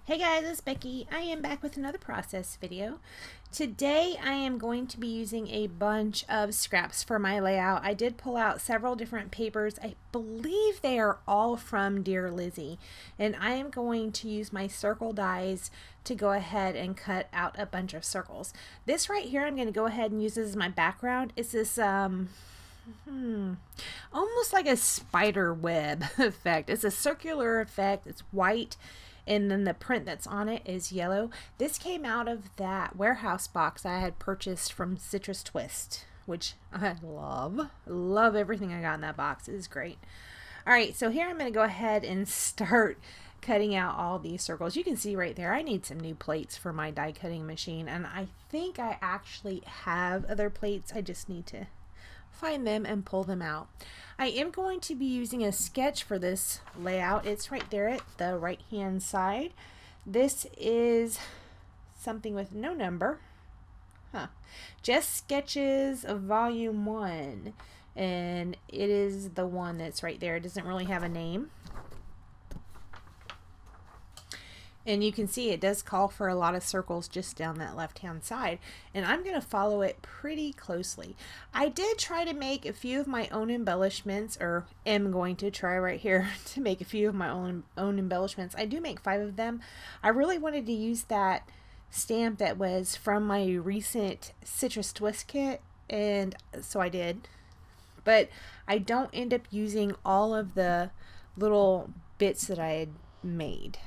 Hey guys, it's Becky. I am back with another process video. Today I am going to be using a bunch of scraps for my layout. I did pull out several different papers. I believe they are all from Dear Lizzie. And I am going to use my circle dies to go ahead and cut out a bunch of circles. This right here I'm going to go ahead and use as my background. It's this almost like a spider web effect. It's a circular effect. It's white. And then the print that's on it is yellow. This came out of that warehouse box I had purchased from Citrus Twist, which I love. Love everything I got in that box. It is great. Alright, so here I'm going to go ahead and start cutting out all these circles. You can see right there I need some new plates for my die cutting machine, and I think I actually have other plates. I just need to find them and pull them out. I am going to be using a sketch for this layout. It's right there at the right hand side. This is something with no number. Just Sketches of Volume 1, and it is the one that's right there. It doesn't really have a name. And you can see it does call for a lot of circles just down that left hand side, and I'm going to follow it pretty closely. I did try to make a few of my own embellishments, or am going to try right here to make a few of my own embellishments. I do make 5 of them. I really wanted to use that stamp that was from my recent Citrus Twist kit, and so I did. But I don't end up using all of the little bits that I had made.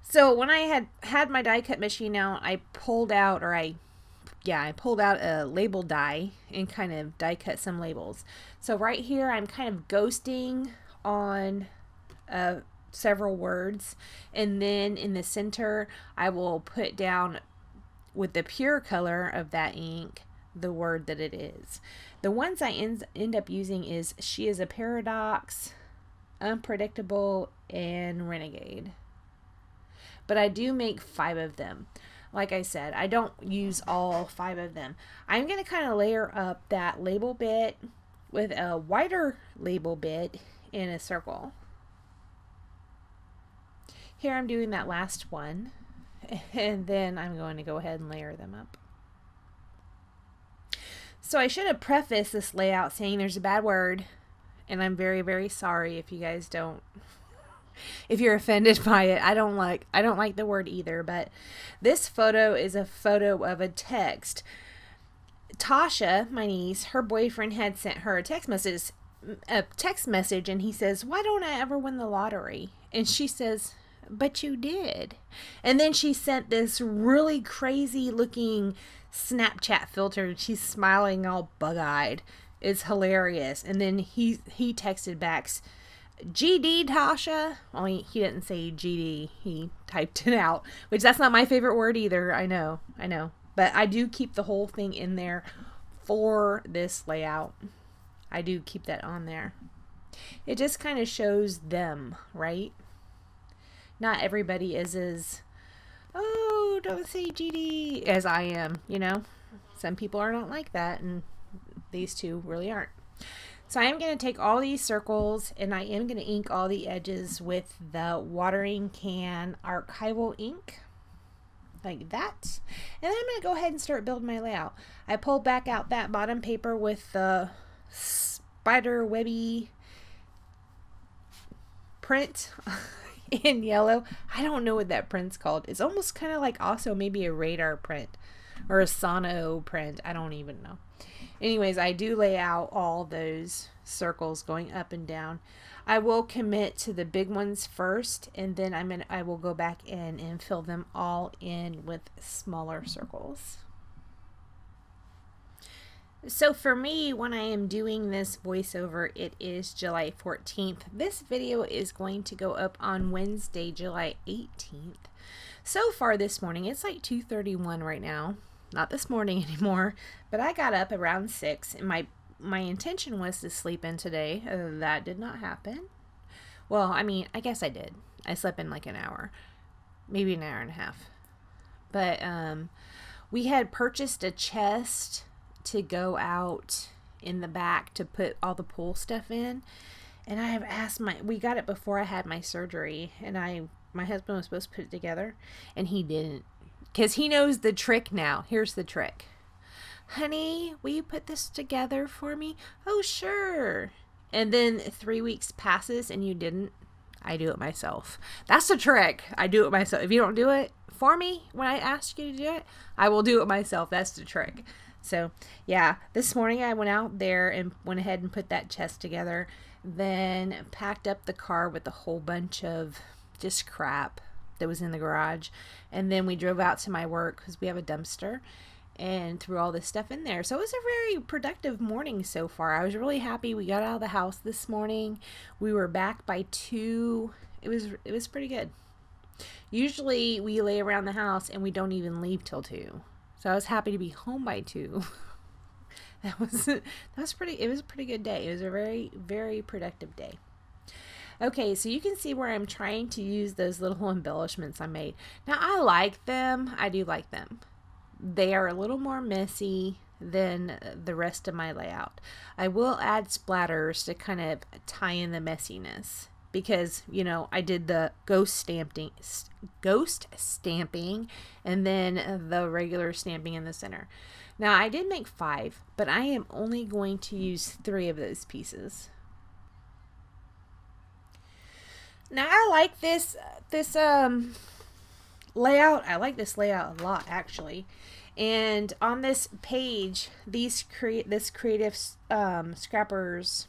So when I had my die cut machine out, I pulled out, I pulled out a label die and kind of die cut some labels. So right here I'm kind of ghosting on several words, and then in the center I will put down with the pure color of that ink the word that it is. The ones I end up using is She is a Paradox, Unpredictable, and Renegade. But I do make 5 of them. Like I said, I don't use all 5 of them. I'm going to kind of layer up that label bit with a wider label bit in a circle. Here I'm doing that last one, and then I'm going to go ahead and layer them up. So I should have prefaced this layout saying there's a bad word, and I'm very, very sorry if you guys don't. If you're offended by it. I don't like the word either, but this photo is a photo of a text. Tasha, my niece, her boyfriend had sent her a text message, and he says, "Why don't I ever win the lottery?" And she says, "But you did." And then she sent this really crazy looking Snapchat filter, and she's smiling all bug-eyed. It's hilarious. And then he texted back, "GD, Tasha." Well, he didn't say GD. He typed it out, which that's not my favorite word either. I know. But I do keep the whole thing in there for this layout. I do keep that on there. It just kind of shows them, right? Not everybody is as, "Oh, don't say GD," as I am, you know? Some people are not like that, and these two really aren't. So I am going to take all these circles, and I am going to ink all the edges with the watering can archival ink, like that. And then I'm going to go ahead and start building my layout. I pulled back out that bottom paper with the spider webby print in yellow. I don't know what that print's called. It's almost kind of like also maybe a radar print or a sono print. I don't even know. Anyways, I do lay out all those circles going up and down. I will commit to the big ones first, and then I will go back in and fill them all in with smaller circles. So for me, when I am doing this voiceover, it is July 14th. This video is going to go up on Wednesday, July 18th. So far this morning, it's like 2:31 right now. Not this morning anymore, but I got up around 6, and my intention was to sleep in today. That did not happen. Well, I mean, I guess I did. I slept in like an hour, maybe an hour and a half. But we had purchased a chest to go out in the back to put all the pool stuff in, And I have asked we got it before I had my surgery, and my husband was supposed to put it together, and he didn't. Because he knows the trick now. Here's the trick. Honey, will you put this together for me? Oh, sure. And then 3 weeks passes and you didn't. I do it myself. That's the trick. I do it myself. If you don't do it for me when I ask you to do it, I will do it myself. That's the trick. So, yeah, this morning I went out there and went ahead and put that chest together. Then packed up the car with a whole bunch of just crap that was in the garage. And then we drove out to my work because we have a dumpster, and threw all this stuff in there. So it was a very productive morning so far. I was really happy we got out of the house this morning. We were back by 2. It was pretty good. Usually we lay around the house and we don't even leave till 2. So I was happy to be home by 2. It was a pretty good day. It was a very, very productive day. Okay, so you can see where I'm trying to use those little embellishments I made. Now I like them. I do like them. They are a little more messy than the rest of my layout. I will add splatters to kind of tie in the messiness because, you know, I did the ghost stamping and then the regular stamping in the center. Now I did make 5, but I am only going to use 3 of those pieces. Now I like this layout. I like this layout a lot, actually. And on this page, this creative scrappers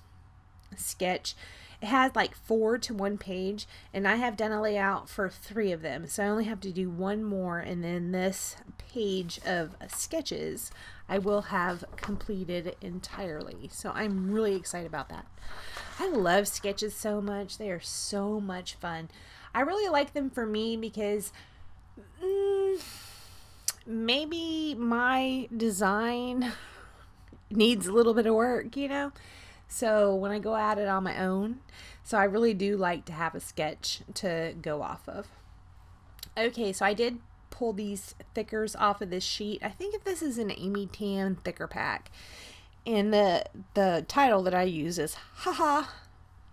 sketch, it has like 4 to 1 page, and I have done a layout for 3 of them, so I only have to do 1 more, and then this page of sketches I will have completed entirely. So I'm really excited about that. I love sketches so much. They are so much fun. I really like them for me because maybe my design needs a little bit of work, you know? So when I go at it on my own, so I really do like to have a sketch to go off of. Okay, so I did pull these thickers off of this sheet. I think this is an Amy Tan thicker pack. And the title that I use is haha,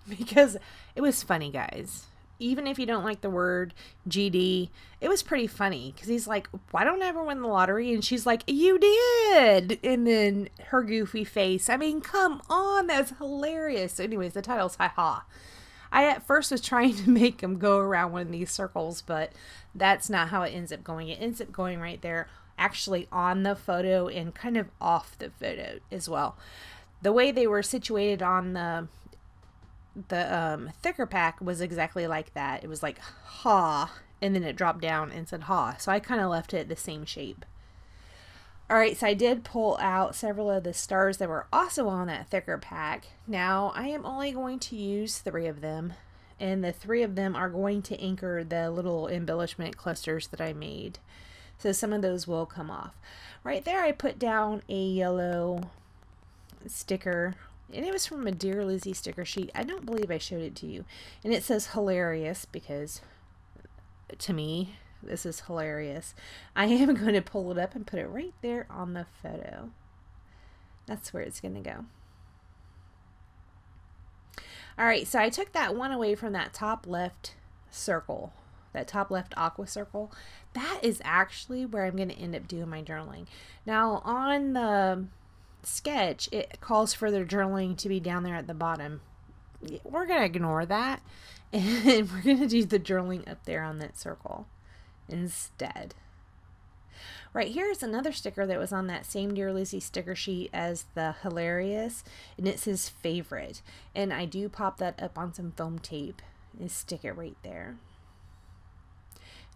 because it was funny, guys. Even if you don't like the word GD, it was pretty funny because he's like, why don't I ever win the lottery? And she's like, you did. And then her goofy face. I mean, come on. That's hilarious. So anyways, the title's ha-ha. I at first was trying to make him go around one of these circles, but that's not how it ends up going. It ends up going right there, actually on the photo and kind of off the photo as well. The way they were situated on the thicker pack was exactly like that. It was like ha, and then it dropped down and said ha. So I kind of left it the same shape. Alright, so I did pull out several of the stars that were also on that thicker pack. Now I am only going to use 3 of them, and the 3 of them are going to anchor the little embellishment clusters that I made. So some of those will come off. Right there I put down a yellow sticker, and it was from a Dear Lizzie sticker sheet. I don't believe I showed it to you. And it says hilarious because, to me, this is hilarious. I am going to pull it up and put it right there on the photo. That's where it's going to go. Alright, so I took that one away from that top left circle. That top left aqua circle. That is actually where I'm going to end up doing my journaling. Now, on the sketch, it calls for the journaling to be down there at the bottom. We're going to ignore that, and we're going to do the journaling up there on that circle instead. Right here is another sticker that was on that same Dear Lizzie sticker sheet as the hilarious, and it says favorite, and I do pop that up on some foam tape and stick it right there.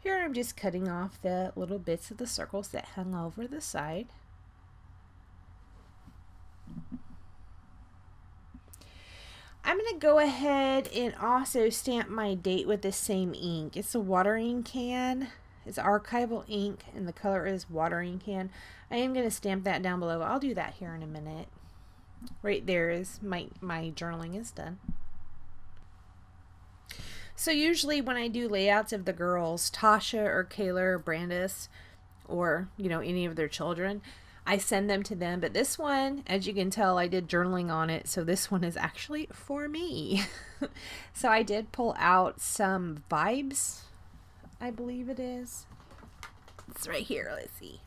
Here I'm just cutting off the little bits of the circles that hung over the side. I'm going to go ahead and also stamp my date with the same ink. It's a watering can. It's archival ink, and the color is watering can. I am going to stamp that down below. I'll do that here in a minute. Right there is my journaling is done. So usually when I do layouts of the girls, Tasha or Kayla or Brandis, or, you know, any of their children, I send them to them. But this one, as you can tell, I did journaling on it. So this one is actually for me. So I did pull out some vibes, I believe it is. It's right here. Let's see.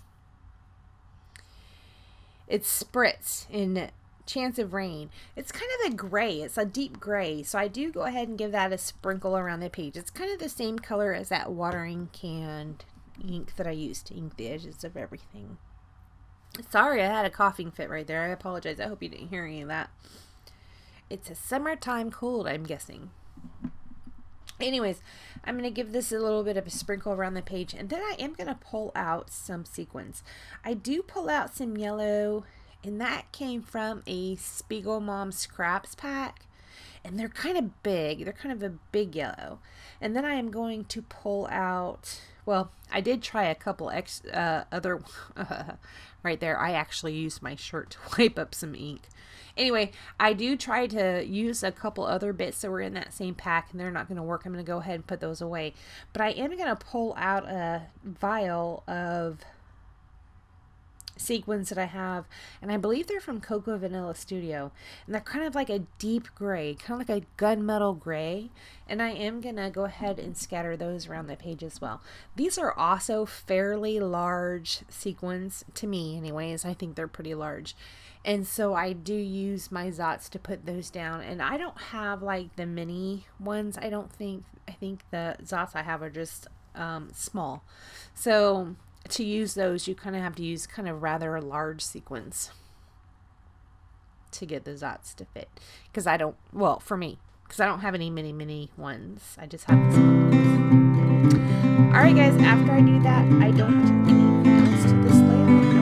It's Spritz in Chance of Rain. It's kind of a gray. It's a deep gray. So I do go ahead and give that a sprinkle around the page. It's kind of the same color as that watering can ink that I used to ink the edges of everything. Sorry, I had a coughing fit right there. I apologize. I hope you didn't hear any of that. It's a summertime cold, I'm guessing. Anyways, I'm going to give this a little bit of a sprinkle around the page, and then I am going to pull out some sequins. I do pull out some yellow, and that came from a Spiegel Mom Scraps pack, and they're kind of big. They're kind of a big yellow. And then I am going to pull out, well, I did try a couple other, right there, I actually used my shirt to wipe up some ink. Anyway, I do try to use a couple other bits that were in that same pack, and they're not going to work. I'm going to go ahead and put those away. But I am going to pull out a vial of sequins that I have, and I believe they're from Cocoa Vanilla Studio, and they're kind of like a deep gray, kind of like a gunmetal gray, and I am going to go ahead and scatter those around the page as well. These are also fairly large sequins, to me anyways. I think they're pretty large. And so I do use my Zots to put those down. And I don't have like the mini ones. I think the Zots I have are just small. So to use those, you kind of have to use kind of rather large sequins to get the Zots to fit. Because I don't, well, for me, because I don't have any mini ones. I just have the small ones. Alright guys, after I do that, I don't do anything else to this layout.